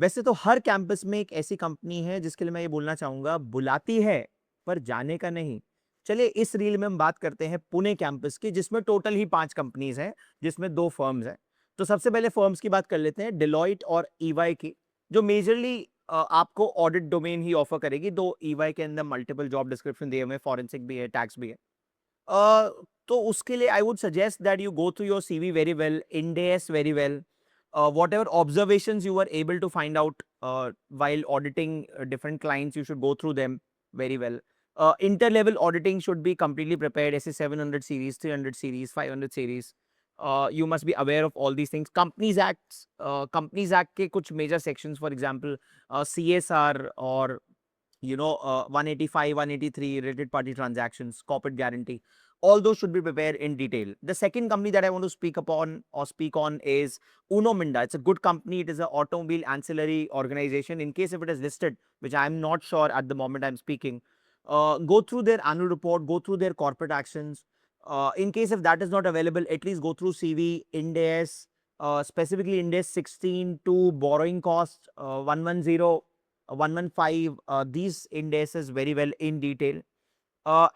वैसे तो हर कैंपस में एक ऐसी कंपनी है जिसके लिए मैं ये बोलना चाहूँगा बुलाती है, पर जाने का नहीं। चलिए इस रील में हम बात करते हैं पुणे कैंपस की जिसमें टोटल ही 5 कंपनीज़ हैं, जिसमें 2 फर्म्स हैं। तो सबसे पहले फर्म्स की बात कर लेते हैं डेलॉयट और ईवाई की, जो मेजरली आपको ऑडिट डोमेन ही ऑफर करेगी, दो ईवाई के अंदर मल्टीपल जॉब डिस्क्रिप्शन दिए हुए हैं, फॉरेंसिक भी है, टैक्स भी है। अ, तो उसके लिए I would suggest that you go through your CV very well, Ind AS very well. Whatever observations you were able to find out while auditing different clients, you should go through them very well. Inter-level auditing should be completely prepared. ऐसे 700 series, 300 series, 500 series. You must be aware of all these things. Companies Act के कुछ major sections, for example, CSR or 185, 183 related party transactions, corporate guarantee. All those should be prepared in detail. The second company that I want to speak on is Uno Minda. It's a good company. It is an automobile ancillary organization. In case if it is listed, which I'm not sure at the moment I'm speaking, go through their annual report, go through their corporate actions. In case if that is not available, at least go through CV, Ind AS, specifically Ind AS 16 to borrowing cost, 110, 115, these indices very well in detail.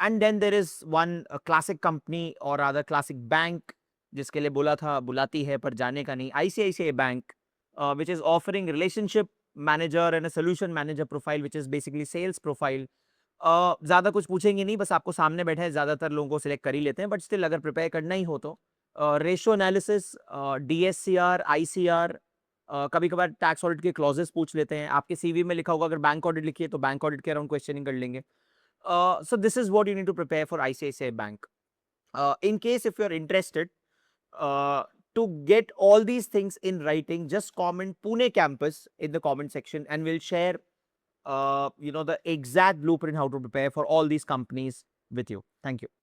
And then there is one classic company or rather classic bank जिसके लिए बोला था बुलाती है पर जाने का नहीं, ICICI Bank, which is offering relationship manager and a solution manager profile, which is basically sales profile. ज़्यादा कुछ पूछेंगे नहीं, बस आपको सामने बैठे हैं, ज़्यादातर लोगों को सिलेक्ट कर ही लेते हैं, बट स्टिल अगर प्रिपेयर करना ही हो तो रेशियो एनालिसिस, DSCR, ICR, कभी-कभार टैक्स ऑडिट के क्लॉजेस पूछ लेते हैं। आपके सीवी में लिखा होगा अगर बैंक ऑडिट लिखी है तो बैंक ऑडिट के अराउंड क्वेश्चनिंग कर लेंगे। So this is what you need to prepare for ICICI Bank. In case if you're interested, uh, to get all these things in writing, just comment Pune campus in the comment section and we'll share the exact blueprint how to prepare for all these companies with you. Thank you.